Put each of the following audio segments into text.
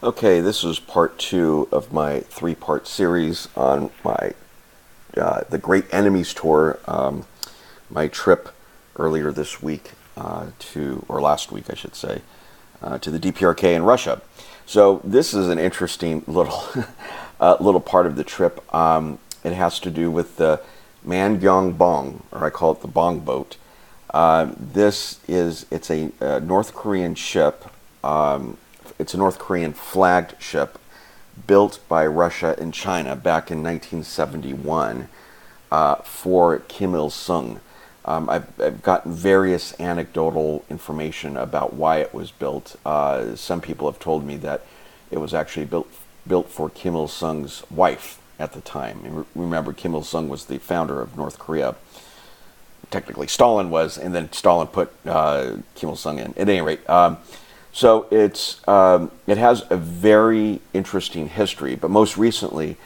Okay, this is part two of my three-part series on my the Great Enemies Tour. My trip earlier this week or last week, I should say, to the DPRK in Russia. So this is an interesting little little part of the trip. It has to do with the Man Gyong Bong, or I call it the Bong boat. It's a North Korean ship. It's a North Korean flagged ship built by Russia and China back in 1971 for Kim Il-sung. I've gotten various anecdotal information about why it was built. Some people have told me that it was actually built for Kim Il-sung's wife at the time. And remember, Kim Il-sung was the founder of North Korea. Technically, Stalin was, and then Stalin put Kim Il-sung in. At any rate, so it has a very interesting history, but most recently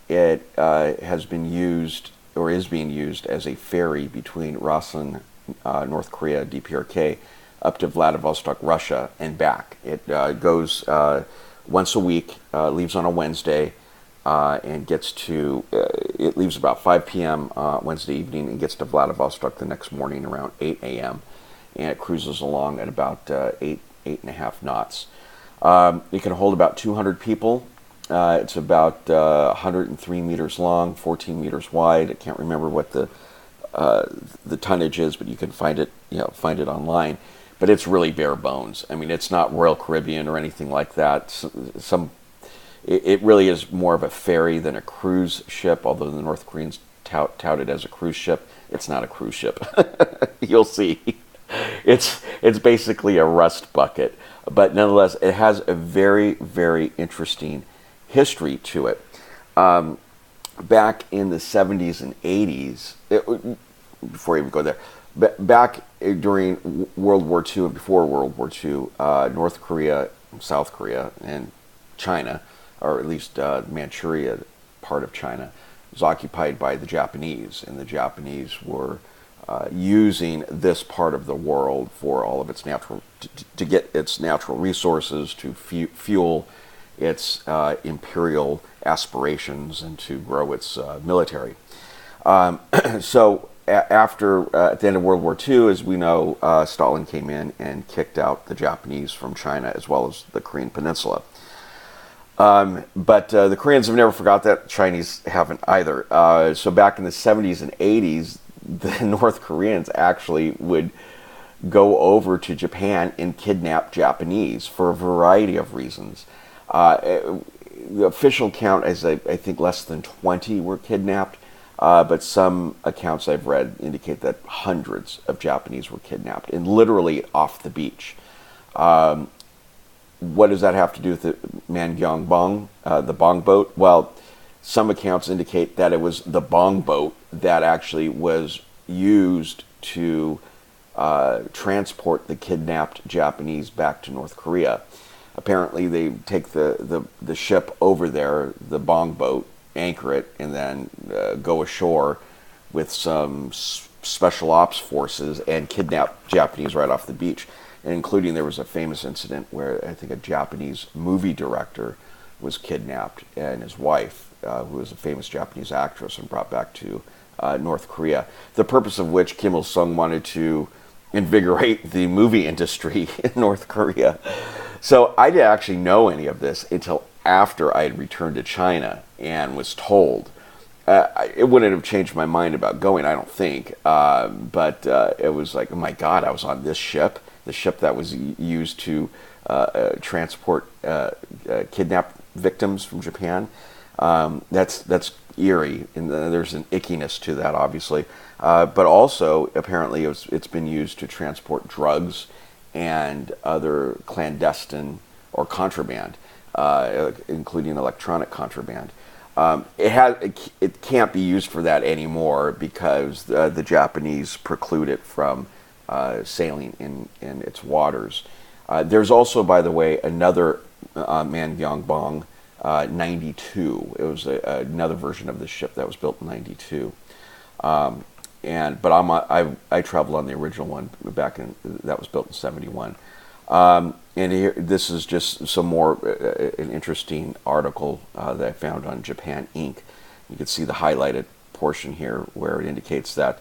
it has been used or is being used as a ferry between Rason, North Korea, DPRK, up to Vladivostok, Russia, and back. It goes once a week, leaves on a Wednesday, and it leaves about 5 p.m. Wednesday evening and gets to Vladivostok the next morning around 8 a.m. And it cruises along at about 8.5 knots. It can hold about 200 people. It's about 103 meters long, 14 meters wide. I can't remember what the tonnage is, but you can find it online. But it's really bare bones. I mean, it's not Royal Caribbean or anything like that. It really is more of a ferry than a cruise ship, although the North Koreans tout it as a cruise ship. It's not a cruise ship. You'll see. It's basically a rust bucket, but nonetheless, it has a very, very interesting history to it. Back in the 70s and 80s, before I even go there, back during World War II and before World War II, North Korea, South Korea, and China, or at least Manchuria part of China, was occupied by the Japanese, and the Japanese were using this part of the world for all of its to get its natural resources, to fuel its imperial aspirations, and to grow its military. So after at the end of World War II, as we know, Stalin came in and kicked out the Japanese from China as well as the Korean Peninsula. But the Koreans have never forgot that. Chinese haven't either. So back in the 70s and 80s, the North Koreans actually would go over to Japan and kidnap Japanese for a variety of reasons. The official count is, I think, less than 20 were kidnapped, but some accounts I've read indicate that hundreds of Japanese were kidnapped, and literally off the beach. What does that have to do with the Man Gyong Bong, the Bong boat? Well, some accounts indicate that it was the Bong boat that actually was used to transport the kidnapped Japanese back to North Korea. Apparently, they take the ship over there, the Bong boat, anchor it, and then go ashore with some special ops forces and kidnap Japanese right off the beach. And including, there was a famous incident where I think a Japanese movie director was kidnapped, and his wife, who was a famous Japanese actress, and brought back to North Korea. The purpose of which Kim Il-sung wanted to invigorate the movie industry in North Korea. So I didn't actually know any of this until after I had returned to China and was told. It wouldn't have changed my mind about going, I don't think. But it was like, oh my God, I was on this ship, the ship that was used to transport kidnapped victims from Japan. That's eerie, and there's an ickiness to that, obviously. But also, apparently, it's been used to transport drugs and other clandestine or contraband, including electronic contraband. It can't be used for that anymore because the Japanese preclude it from sailing in its waters. There's also, by the way, another Man Gyong Bong 92. It was another version of the ship that was built in 92. But I traveled on the original one that was built in 71. And here, this is just some more an interesting article that I found on Japan Inc. You can see the highlighted portion here where it indicates that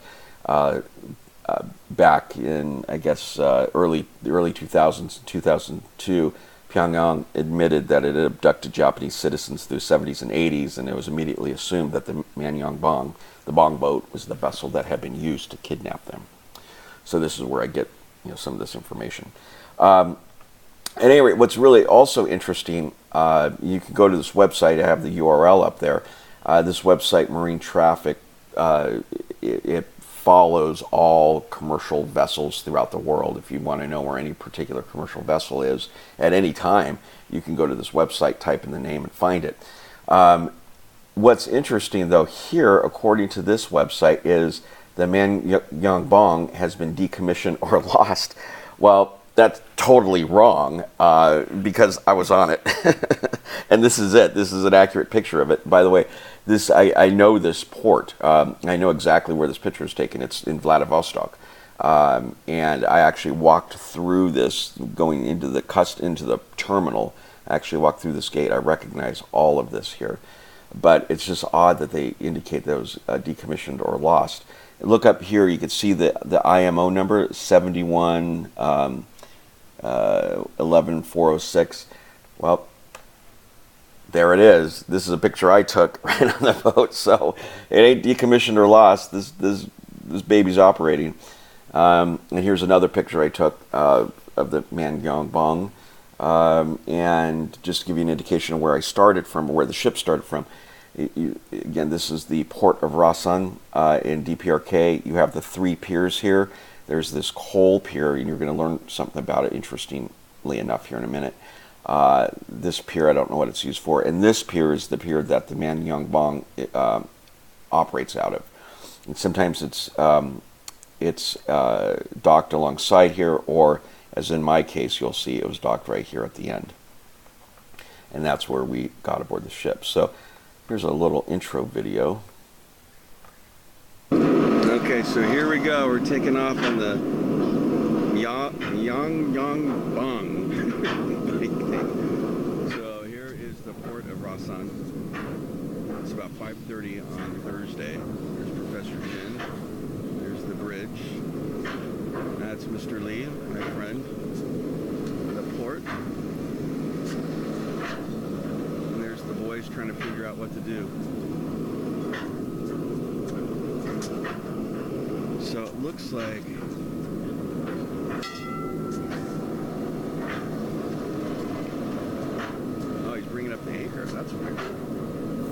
back in, I guess, the early 2000s, 2002, Pyongyang admitted that it had abducted Japanese citizens through the 70s and 80s, and it was immediately assumed that the Man Gyong Bong, the Bong boat, was the vessel that had been used to kidnap them. So this is where I get some of this information. At any rate, what's really also interesting, you can go to this website. I have the URL up there. This website, Marine Traffic, it follows all commercial vessels throughout the world. If you want to know where any particular commercial vessel is at any time, you can go to this website, type in the name, and find it. What's interesting, though, here, according to this website, is the Man Gyong Bong has been decommissioned or lost. Well, that's totally wrong because I was on it. And this is it. This is an accurate picture of it. By the way, this I know this port. I know exactly where this picture is taken. It's in Vladivostok. And I actually walked through this, going into the terminal. I actually walked through this gate. I recognize all of this here. But it's just odd that they indicate that it was decommissioned or lost. Look up here. You can see the IMO number, 71 11406. Well, there it is. This is a picture I took right on the boat. So it ain't decommissioned or lost. This baby's operating. And here's another picture I took of the Man Gyong Bong. And just to give you an indication of where I started from, or where the ship started from. Again, this is the port of Rason in DPRK. You have the 3 piers here. There's this coal pier, and you're going to learn something about it, interestingly enough, here in a minute. This pier, I don't know what it's used for. And this pier is the pier that the Man Gyong Bong operates out of. And sometimes it's docked alongside here, or, as in my case, you'll see it was docked right here at the end. And that's where we got aboard the ship. So here's a little intro video. Okay, so here we go. We're taking off on the Man Gyong Bong. So here is the port of Rason. It's about 5:30 on Thursday. There's Professor Jin. There's the bridge. That's Mr. Lee, my friend. The port. And there's the boys trying to figure out what to do. So it looks like he's bringing up the anchor. That's weird.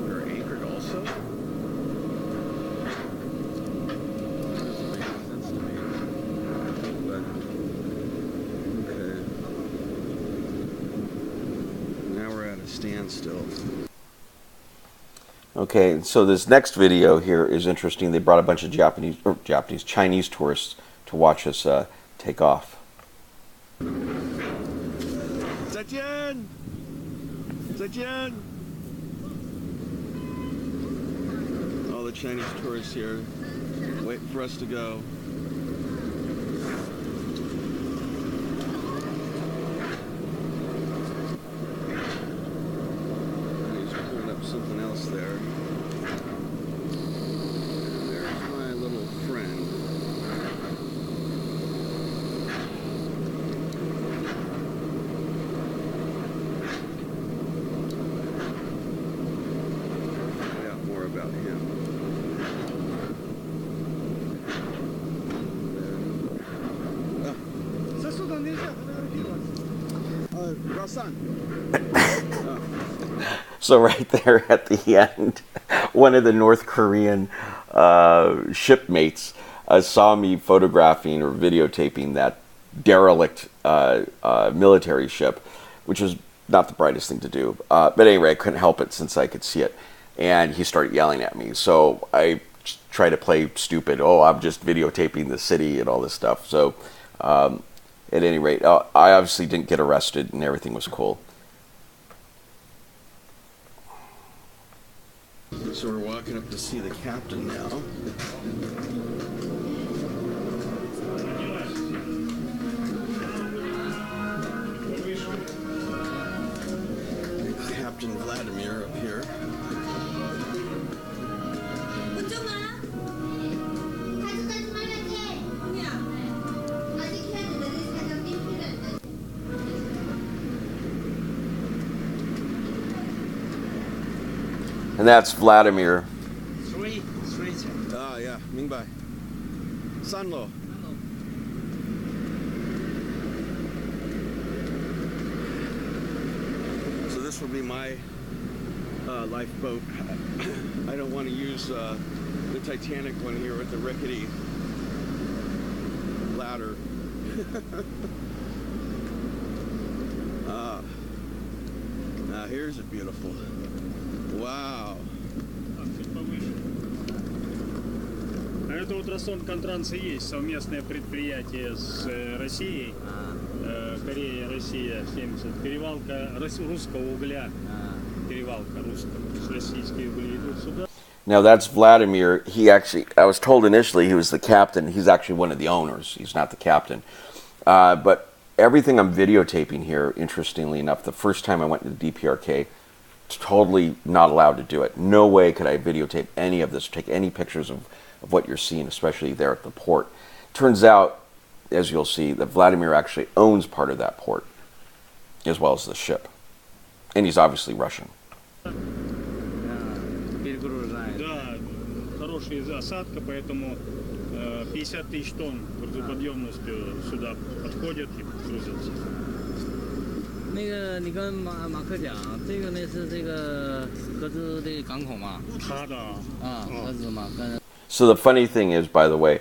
They're anchored also. That doesn't make sense to me. But okay. Now we're at a standstill. Okay, so this next video here is interesting. They brought a bunch of Chinese tourists to watch us take off. Zaijian! Zaijian! All the Chinese tourists here waiting for us to go. He's pulling up something else there. There's my little friend. Find out more about him. So right there at the end, one of the North Korean shipmates saw me photographing or videotaping that derelict military ship, which was not the brightest thing to do. But anyway, I couldn't help it since I could see it. And he started yelling at me. So I tried to play stupid. Oh, I'm just videotaping the city and all this stuff. So at any rate, I obviously didn't get arrested and everything was cool. So we're walking up to see the captain now. Captain Vladimir up here. And that's Vladimir. Ah, yeah, 明白. Sanlo. So this will be my lifeboat. I don't want to use the Titanic one here with the rickety ladder. Now here's a beautiful. Wow. Это вот Расон Контранс и есть совместное предприятие с Россией, Корея, Россия, 70, перевалка русского угля, перевалка русского, российские угли идут сюда. Now that's Vladimir. He actually, I was told initially he was the captain. He's actually one of the owners. He's not the captain. But everything I'm videotaping here, interestingly enough, the first time I went to the DPRK, totally not allowed to do it. No way could I videotape any of this, take any pictures of what you're seeing, especially there at the port. Turns out, as you'll see, that Vladimir actually owns part of that port, as well as the ship. And he's obviously Russian. Да, хорошая засадка, поэтому 50 тысяч тонн грузоподъемностью сюда подходят и грузятся. 那个，你跟马克讲，这个呢是这个格子的港口嘛？他的啊，格子嘛，跟。So the funny thing is, by the way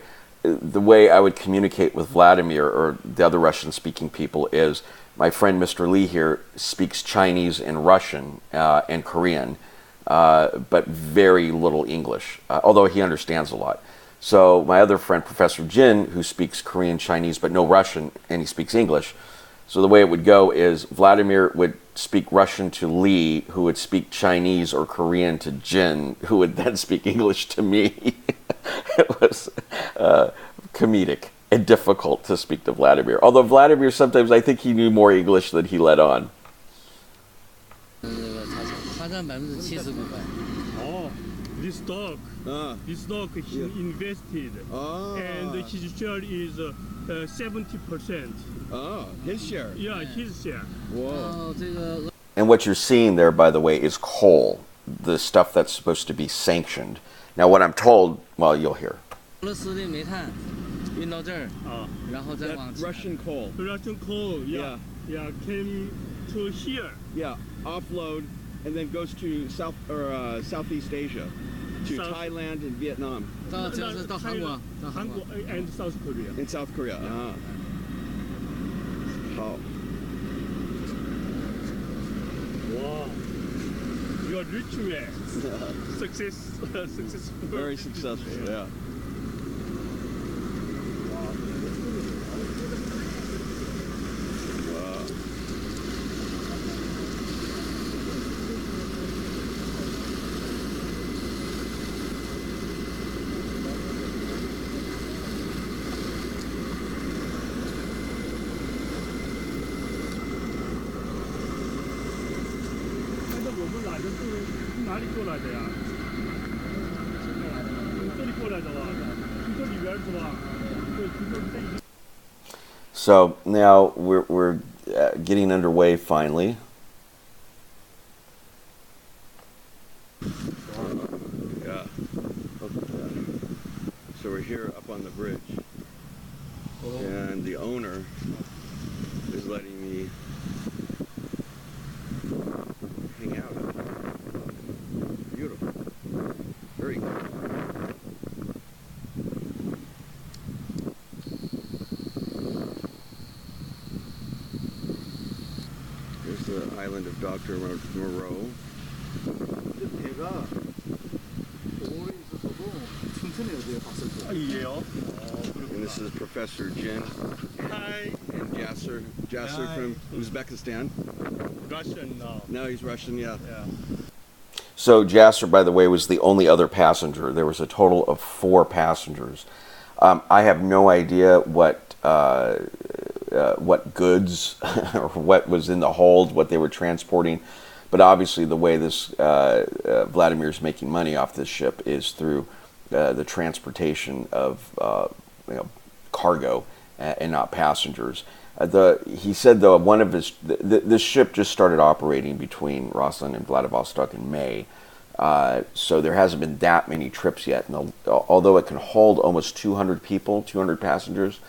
I would communicate with Vladimir or the other Russian-speaking people is my friend Mr. Lee here speaks Chinese and Russian and Korean, but very little English, although he understands a lot. So my other friend, Professor Jin, who speaks Korean, Chinese, but no Russian, and he speaks English. So the way it would go is Vladimir would speak Russian to Lee, who would speak Chinese or Korean to Jin, who would then speak English to me. It was comedic and difficult to speak to Vladimir. Although Vladimir, sometimes I think he knew more English than he let on. Oh, this dog he invested, and his share is 70%. Oh, his share. Yeah, his share. Whoa. And what you're seeing there, by the way, is coal, the stuff that's supposed to be sanctioned. Now, what I'm told, well, you'll hear. That Russian coal. Russian coal, yeah, came to here. Yeah, offload, and then goes to Southeast Asia, to Thailand and Vietnam. Thailand and South Korea. In South Korea. Yeah. Oh. Wow. You are rich man. Successful. Very successful, yeah. So now we're getting underway finally. Yeah. So we're here up on the bridge, and the owner is letting me hang out. Beautiful. Very cool. Here's the island of Dr. Moreau. And this is Professor Jin. Hi. And Jasser Hi. from Uzbekistan. Russian now. No, he's Russian, yeah. So Jasser, by the way, was the only other passenger. There was a total of 4 passengers. I have no idea what goods or what was in the hold, what they were transporting. But obviously, the way this Vladimir's making money off this ship is through the transportation of cargo and not passengers. He said, though, one of his this ship just started operating between Rason and Vladivostok in May, so there hasn't been that many trips yet. And although it can hold almost 200 people, 200 passengers,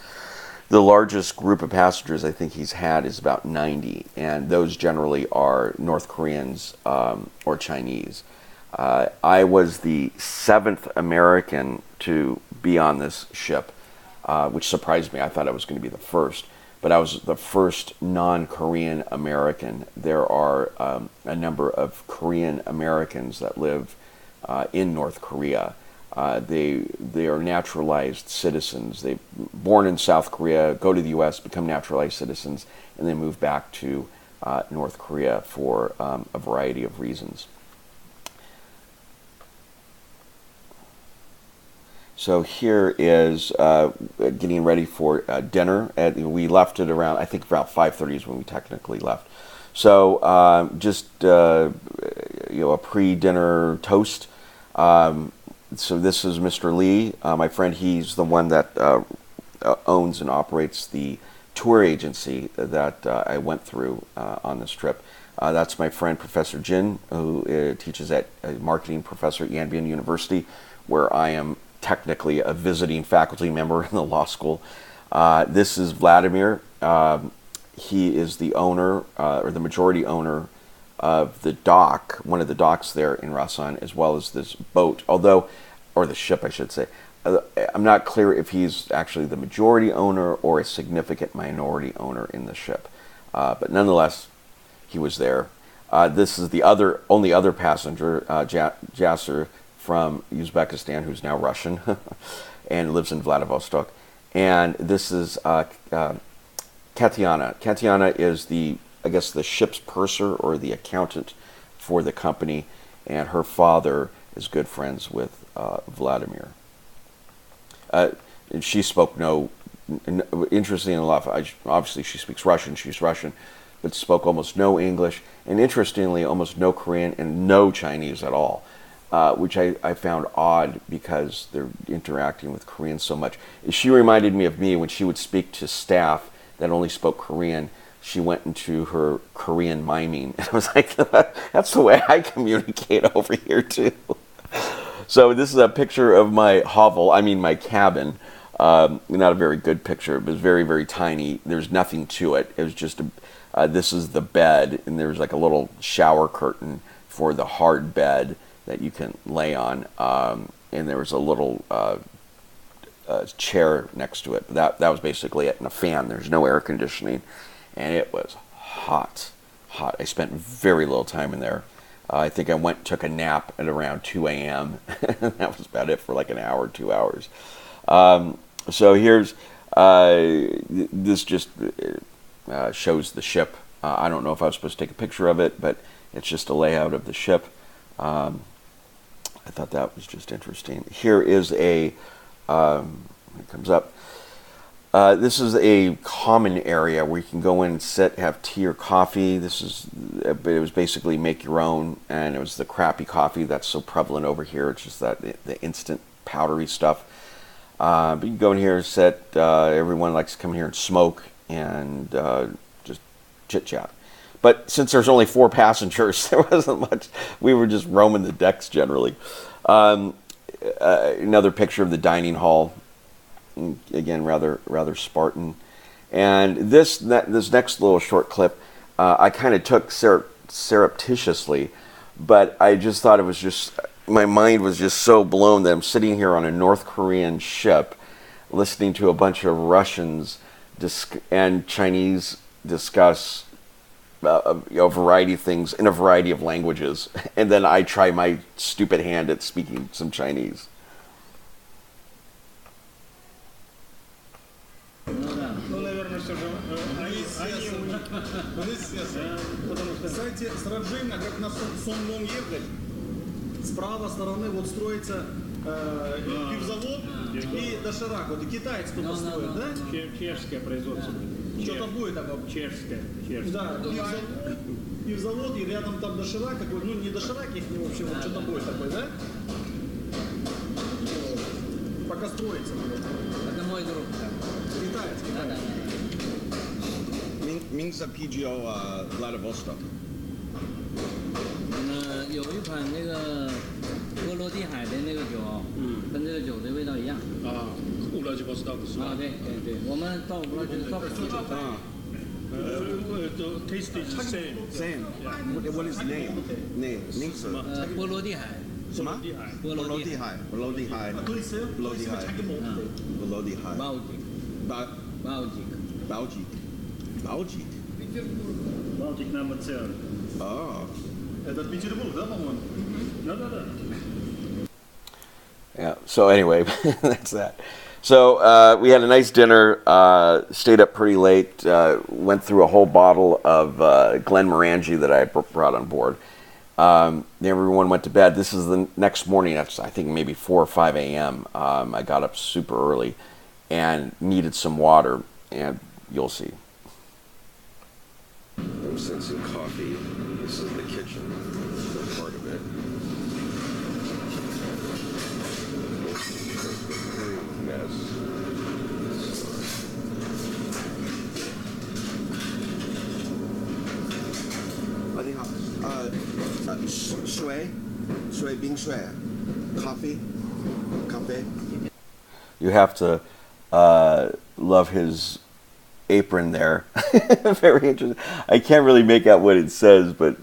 the largest group of passengers I think he's had is about 90, and those generally are North Koreans or Chinese. I was the 7th American to be on this ship, which surprised me. I thought I was going to be the first, but I was the first non-Korean American. There are a number of Korean Americans that live in North Korea. They are naturalized citizens. They born in South Korea, go to the U.S., become naturalized citizens, and then move back to North Korea for a variety of reasons. So here is getting ready for dinner. We left at around, I think around 5:30 is when we technically left. So just a pre-dinner toast. So this is Mr. Lee, my friend. He's the one that owns and operates the tour agency that I went through on this trip. That's my friend Professor Jin, who teaches at a marketing professor at Yanbian University, where I am technically a visiting faculty member in the law school. This is Vladimir. He is the owner, or the majority owner, of the dock, one of the docks there in Rason, as well as this boat, or the ship, I should say. I'm not clear if he's actually the majority owner or a significant minority owner in the ship. But nonetheless, he was there. This is the only other passenger, Jasser, from Uzbekistan, who's now Russian and lives in Vladivostok. And this is Katyana. Katyana is I guess the ship's purser or the accountant for the company, and her father is good friends with Vladimir. And she spoke interestingly enough, obviously she speaks Russian, she's Russian, but spoke almost no English, and interestingly, almost no Korean and no Chinese at all, which I found odd because they're interacting with Koreans so much. She reminded me of me when she would speak to staff that only spoke Korean. She went into her Korean miming. And I was like, that's the way I communicate over here too. So this is a picture of my hovel, my cabin. Not a very good picture. It was very, very tiny. There's nothing to it. It was just, this is the bed, and there's like a little shower curtain for the hard bed that you can lay on. And there was a little chair next to it. That was basically it, and a fan. There's no air conditioning. And it was hot. I spent very little time in there. I think I took a nap at around 2 a.m. That was about it for like an hour, 2 hours. So here's, this just shows the ship. I don't know if I was supposed to take a picture of it, but it's just a layout of the ship. I thought that was just interesting. Here is it comes up. This is a common area where you can go in and sit, have tea or coffee. It was basically make your own, and it was the crappy coffee that's so prevalent over here. It's just the instant powdery stuff. But you can go in here and sit. Everyone likes to come here and smoke and just chit chat. But since there's only 4 passengers, there wasn't much. We were just roaming the decks generally. Another picture of the dining hall. Again, rather Spartan. And this next little short clip, I kind of took surreptitiously, but I just thought it was just, my mind was just so blown that I'm sitting here on a North Korean ship, listening to a bunch of Russians and Chinese discuss a variety of things in a variety of languages, and then I try my stupid hand at speaking some Chinese. Кстати, сражение, как на Сомном ехать, с правой стороны вот строится пивзавод и доширак. Вот и китайцы тут построят, да? Чешское производство. Что-то будет такое. Чешское. Да, пивзавод, и рядом там доширак какой, ну не доширак их, в общем, вот что-то бой такой, да? Пока строится. Это мой друг. Китаец, китаец. Minsk PGO Vladivostok. 有一款那个波罗的海的那个酒，跟这个酒的味道一样。乌拉吉波斯道是吧？对对对，我们到乌拉吉波斯道。The taste is the same. Same. What is the name? Name. Minsk. 波罗的海。什么？波罗的海。波罗的海。波罗的海。波罗的海。Балтик. Балтик number 7. Oh. Это Петербург, да, по-моему? Да. Yeah. So anyway, that's that. So we had a nice dinner. Stayed up pretty late. Went through a whole bottle of Glenmorangie that I brought on board. Everyone went to bed. This is the next morning. That's I think maybe 4 or 5 a.m. I got up super early and needed some water, and you'll see. I'm sensing coffee. This is the kitchen, part of it. Mess. Coffee. You have to love his apron there. Very interesting. I can't really make out what it says, but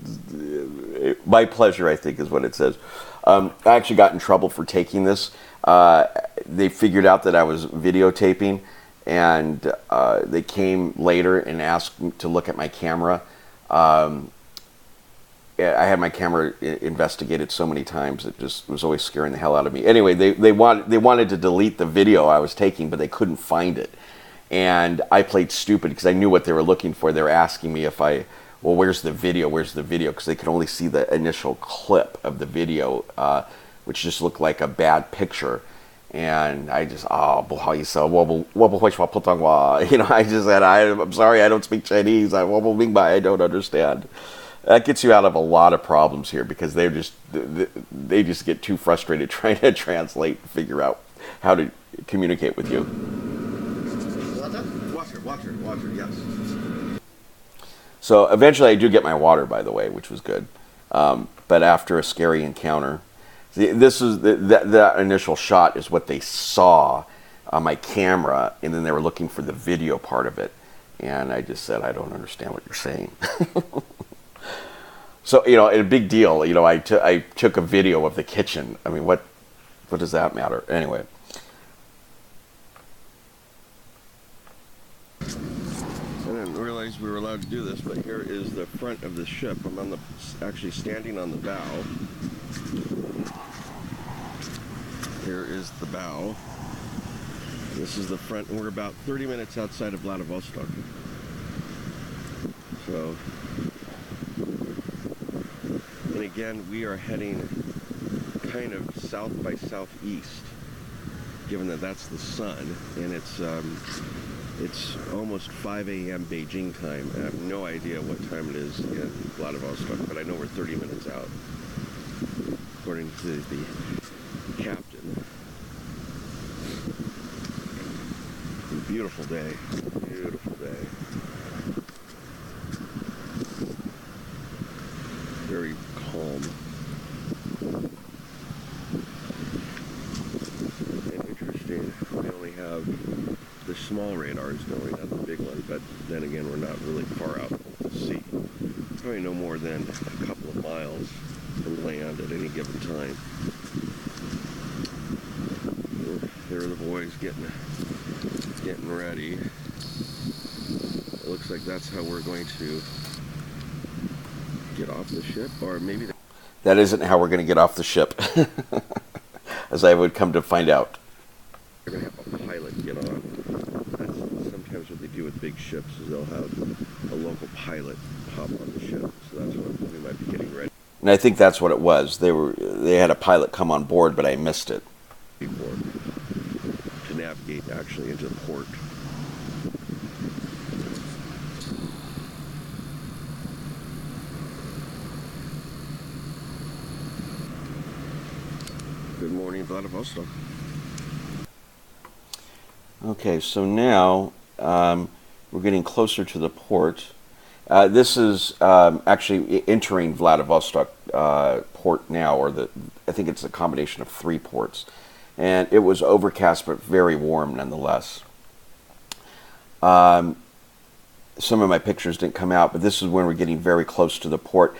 my pleasure, I think, is what it says. I actually got in trouble for taking this. They figured out that I was videotaping, and they came later and asked me to look at my camera. I had my camera investigated so many times, it just was always scaring the hell out of me. Anyway, they wanted to delete the video I was taking, but they couldn't find it. And I played stupid because I knew what they were looking for. They were asking me well, where's the video? Where's the video? Because they could only see the initial clip of the video, which just looked like a bad picture. And I just, I just said, I'm sorry, I don't speak Chinese. I don't understand. That gets you out of a lot of problems here because they just get too frustrated trying to translate and figure out how to communicate with you. Water, yes. So eventually I do get my water, by the way, which was good. But after a scary encounter, this is that initial shot is what they saw on my camera, and then they were looking for the video part of it. And I just said, I don't understand what you're saying. So, a big deal. I took a video of the kitchen. I mean, what does that matter? Anyway. I didn't realize we were allowed to do this, but here is the front of the ship. I'm actually standing on the bow. Here is the bow. This is the front, and we're about 30 minutes outside of Vladivostok. So, and again, we are heading kind of south by southeast, given that that's the sun, and it's almost 5 a.m. Beijing time. I have no idea what time it is in Vladivostok, but I know we're 30 minutes out, according to the captain. Beautiful day. Beautiful day. Very calm. And interesting, we only have the small radars going, not the big one, but then again, we're not really far out to sea. Probably no more than a couple of miles from land at any given time. There are the boys getting ready. It looks like that's how we're going to get off the ship, or maybe that isn't how we're going to get off the ship, as I would come to find out. We're going to have a pilot get on. That's sometimes what they do with big ships, is they'll have a local pilot hop on the ship. So that's what we might be getting ready. And I think that's what it was. They had a pilot come on board, but I missed it. Before to navigate actually into the port. Good morning, Vladivostok. Okay, so now we're getting closer to the port. This is actually entering Vladivostok port now, or I think it's a combination of 3 ports. And it was overcast but very warm nonetheless. Some of my pictures didn't come out, but this is when we're getting very close to the port.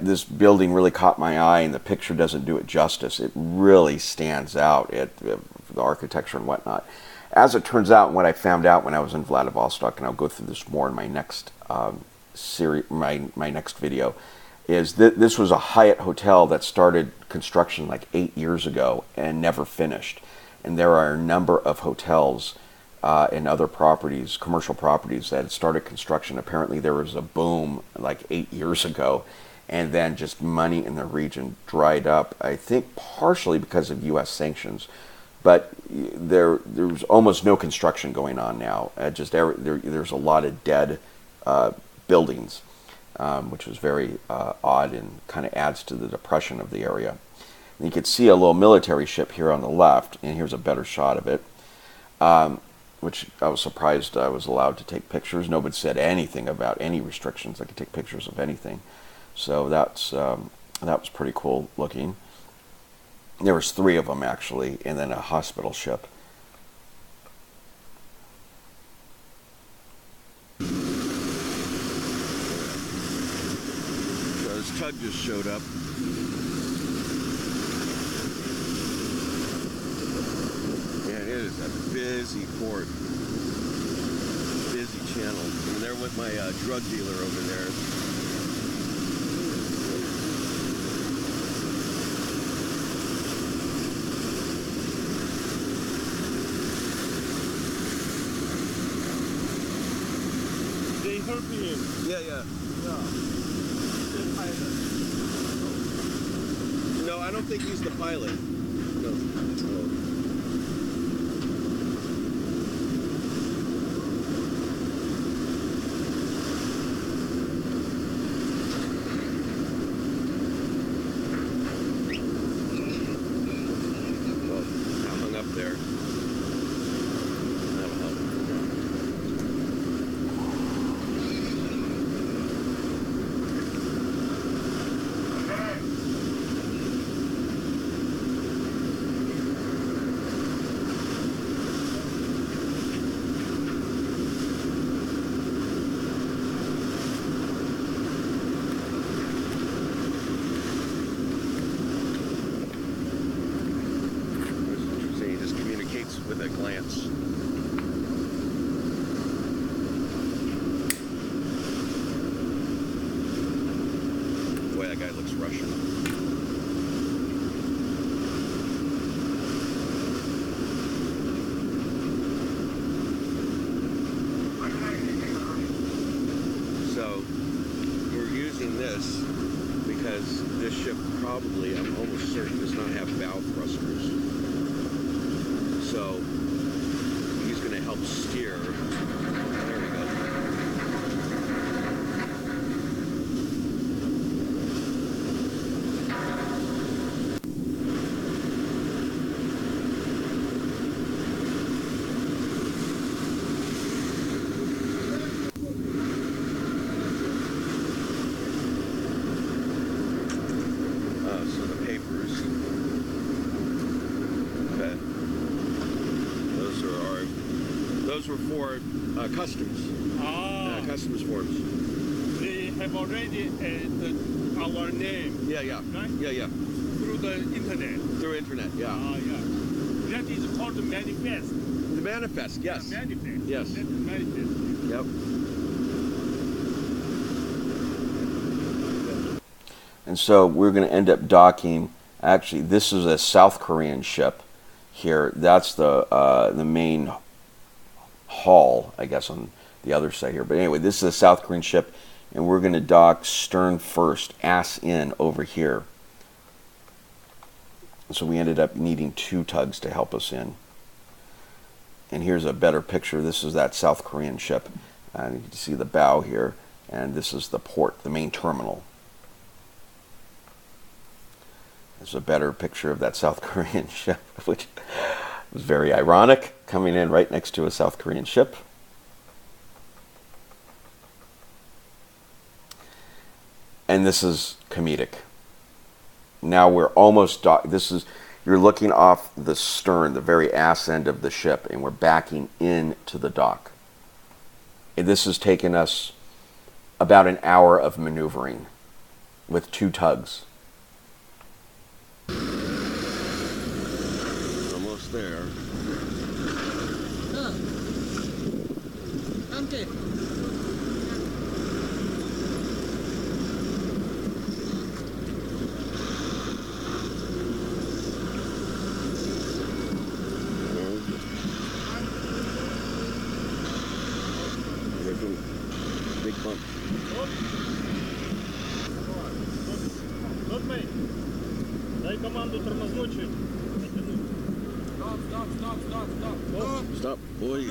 This building really caught my eye, and the picture doesn't do it justice. It really stands out, the architecture and whatnot. As it turns out, what I found out when I was in Vladivostok, and I'll go through this more in my next series, my next video, is that this was a Hyatt hotel that started construction like 8 years ago and never finished. And there are a number of hotels and other properties, commercial properties, that had started construction. Apparently there was a boom like 8 years ago, and then just money in the region dried up, I think partially because of U.S. sanctions. But there's almost no construction going on now. There's a lot of dead buildings, which was very odd and kind of adds to the depression of the area. And you can see a little military ship here on the left, and here's a better shot of it, which I was surprised I was allowed to take pictures. Nobody said anything about any restrictions. I could take pictures of anything. So that was pretty cool looking. There was 3 of them actually, and then a hospital ship. So this tug just showed up. Yeah, it is a busy port, busy channel. And there went my drug dealer over there. Yeah. No, I don't think he's the pilot. No. Well, I hung up there. That'll help. With a glance. Boy, that guy looks Russian. So, we're using this because this ship probably, I'm almost certain, does not have bow thrusters. So he's going to help steer. There we go. So the papers. Okay. Those were for customs. Customs forms. They have already our name. Yeah. Right? Yeah. Through the internet. Through internet, yeah. That is called the manifest. The manifest, yes. The manifest. Yes. That is manifest. Yep. And so we're going to end up docking. Actually, this is a South Korean ship here. That's the main hull, I guess, on the other side here. But anyway, this is a South Korean ship, and we're going to dock stern first, ass in over here. So we ended up needing 2 tugs to help us in. And here's a better picture. This is that South Korean ship. And you can see the bow here, and this is the port, the main terminal. There's a better picture of that South Korean ship, which was very ironic, coming in right next to a South Korean ship. And this is comedic. Now we're almost you're looking off the stern, the very ass end of the ship, and we're backing into the dock. And this has taken us about an hour of maneuvering with 2 tugs. Almost there. Okay. Big bump. Тот дай команду тормознуть чуть. Stop, boy.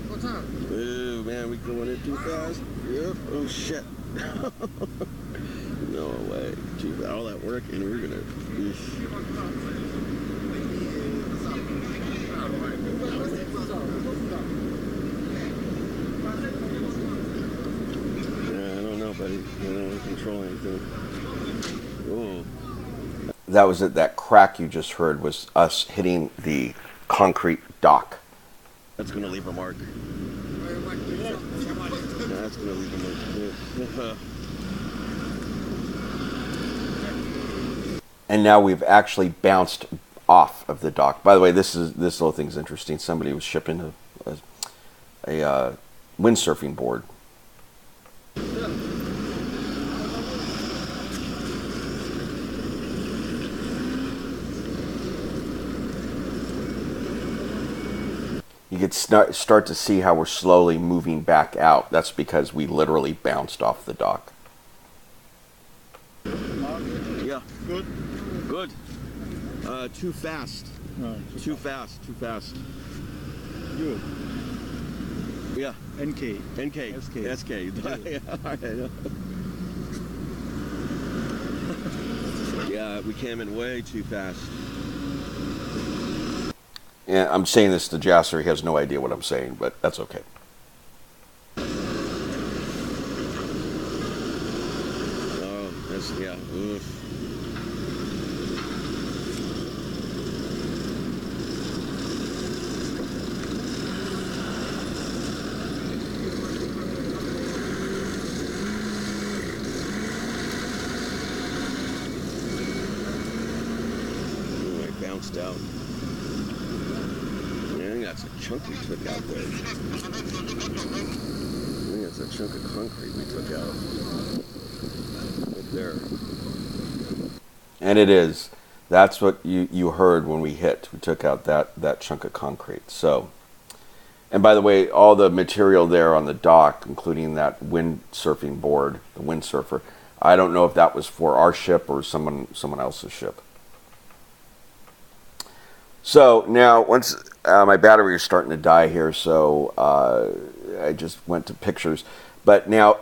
What's up? Oh man, we going in too fast. Yep. Oh shit. No way. Too fast. All that work and we're gonna. Yeah, I don't know, buddy. I don't control anything. Oh. That was it. That crack you just heard was us hitting the concrete dock. That's gonna leave a mark. That's gonna leave a mark. And now we've actually bounced off of the dock. By the way, this little thing's interesting. Somebody was shipping a windsurfing board. You could start to see how we're slowly moving back out. That's because we literally bounced off the dock. Yeah. Good. Good. Too fast. Too fast. Too fast. Good. Yeah. NK. NK. SK. SK. Yeah, we came in way too fast. Yeah, I'm saying this to Jasser. He has no idea what I'm saying, but that's okay. Oh, that's, yeah. Oof. Ooh, I bounced out. I think that's a chunk we took out there. I think that's a chunk of concrete we took out. Right there. And it is. That's what you heard when we hit. We took out that chunk of concrete. So, and by the way, all the material there on the dock, including that windsurfing board, the windsurfer, I don't know if that was for our ship or someone else's ship. So now, once my battery is starting to die here, so I just went to pictures. But now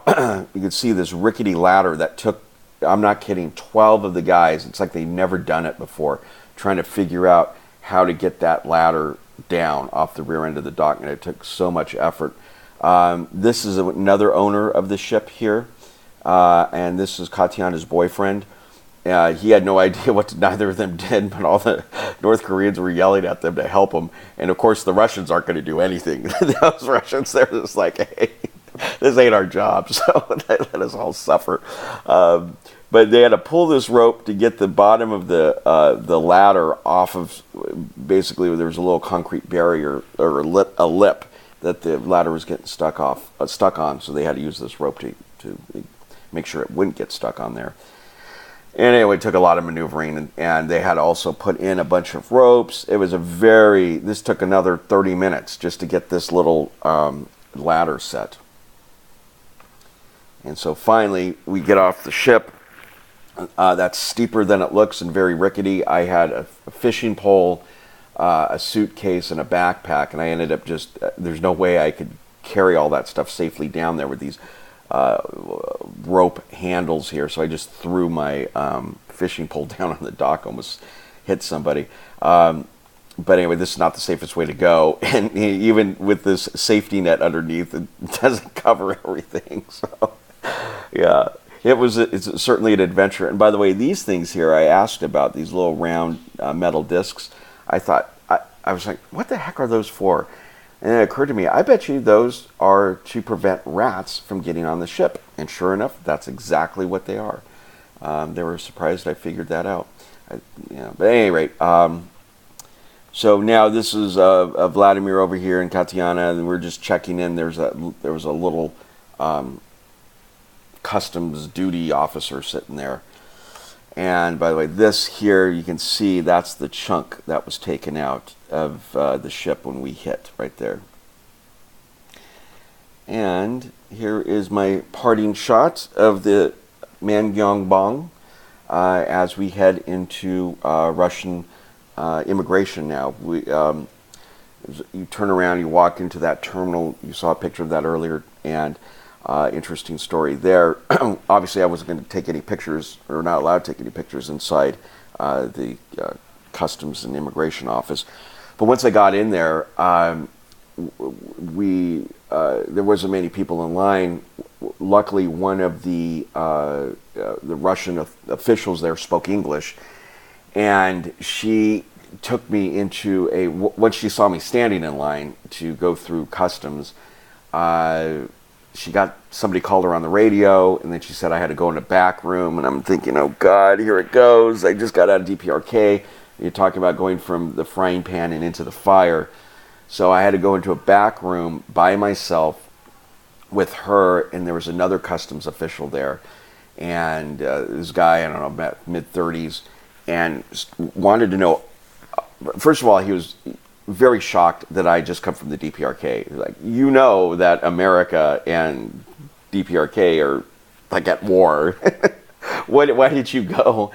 you can see this rickety ladder that took, I'm not kidding, 12 of the guys. It's like they've never done it before, trying to figure out how to get that ladder down off the rear end of the dock, and it took so much effort. This is another owner of the ship here, and this is Katiana's boyfriend. He had no idea what neither of them did, but all the North Koreans were yelling at them to help them. And of course, the Russians aren't going to do anything. Those Russians, they're just like, hey, this ain't our job, so they let us all suffer. But they had to pull this rope to get the bottom of the ladder off of. Basically, there was a little concrete barrier or a lip that the ladder was getting stuck on. So they had to use this rope to make sure it wouldn't get stuck on there. And anyway, it took a lot of maneuvering, and they had to also put in a bunch of ropes. It was this took another 30 minutes just to get this little ladder set. And so finally, we get off the ship. That's steeper than it looks and very rickety. I had a fishing pole, a suitcase, and a backpack, and I ended up there's no way I could carry all that stuff safely down there with these rope handles here, so I just threw my fishing pole down on the dock, almost hit somebody. But anyway, this is not the safest way to go, and even with this safety net underneath, it doesn't cover everything. So, yeah, it's certainly an adventure. And by the way, these things here I asked about, these little round metal discs. I was like, what the heck are those for? And it occurred to me, I bet you those are to prevent rats from getting on the ship. And sure enough, that's exactly what they are. They were surprised I figured that out. But at any rate, so now this is Vladimir over here and Tatiana, and we're just checking in. There was a little customs duty officer sitting there. And by the way, this here, you can see that's the chunk that was taken out of the ship when we hit right there. And here is my parting shot of the Man Gyong Bong as we head into Russian immigration now. You turn around, you walk into that terminal. You saw a picture of that earlier, and interesting story there. Obviously, I wasn't going to take any pictures, or not allowed to take any pictures inside the Customs and Immigration Office. But once I got in there, there wasn't many people in line. Luckily, one of the Russian officials there spoke English, and she took me into once she saw me standing in line to go through customs, somebody called her on the radio, and then she said I had to go in a back room, and I'm thinking, oh God, here it goes. I just got out of DPRK. You're talking about going from the frying pan and into the fire. So I had to go into a back room by myself with her, and there was another customs official there. And this guy, I don't know, about mid-30s, and wanted to know, first of all, he was very shocked that I just come from the DPRK. He was like, you know that America and DPRK are like at war. Why did you go?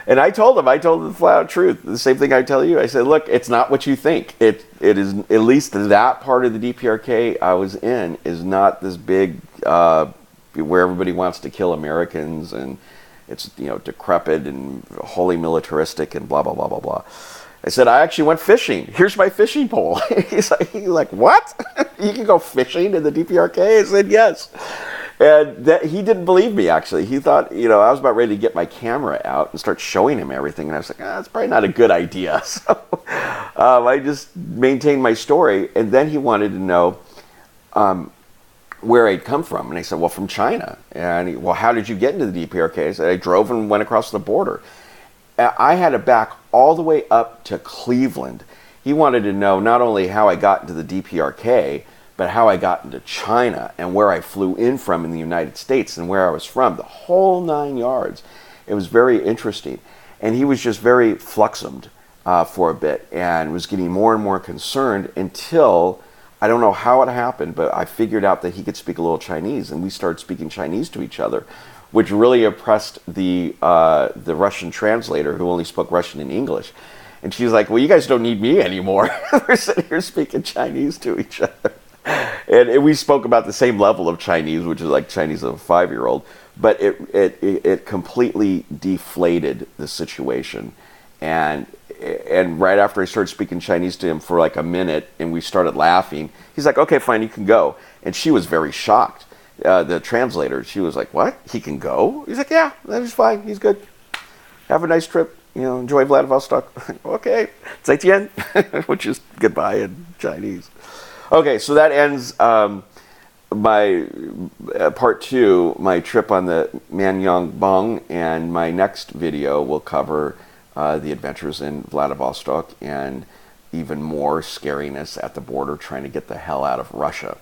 And I told him the flat out truth. The same thing I tell you. I said, look, it's not what you think. It is, at least that part of the DPRK I was in is not this big where everybody wants to kill Americans, and it's, decrepit and wholly militaristic and blah, blah, blah, blah, blah. I said, I actually went fishing. Here's my fishing pole. He's like, what? You can go fishing in the DPRK? I said, yes. And he didn't believe me, actually. He thought, I was about ready to get my camera out and start showing him everything. And I was like, that's probably not a good idea. So I just maintained my story. And then he wanted to know where I'd come from. And I said, well, from China. And well, how did you get into the DPRK? I said, I drove and went across the border. I had to back all the way up to Cleveland. He wanted to know not only how I got into the DPRK, but how I got into China and where I flew in from in the United States and where I was from, the whole 9 yards. It was very interesting. And he was just very fluxumed for a bit and was getting more and more concerned until, I don't know how it happened, but I figured out that he could speak a little Chinese, and we started speaking Chinese to each other, which really impressed the Russian translator, who only spoke Russian and English. And she's like, well, you guys don't need me anymore. We're sitting here speaking Chinese to each other. And we spoke about the same level of Chinese, which is like Chinese of a 5-year-old, but it completely deflated the situation. And right after I started speaking Chinese to him for like a minute, and we started laughing, he's like, okay, fine, you can go. And she was very shocked. The translator, she was like, what? He can go? He's like, yeah, that's fine. He's good. Have a nice trip. Enjoy Vladivostok. Okay. 再见, which is goodbye in Chinese. Okay, so that ends my part 2, my trip on the Man Gyong Bong, and my next video will cover the adventures in Vladivostok and even more scariness at the border trying to get the hell out of Russia.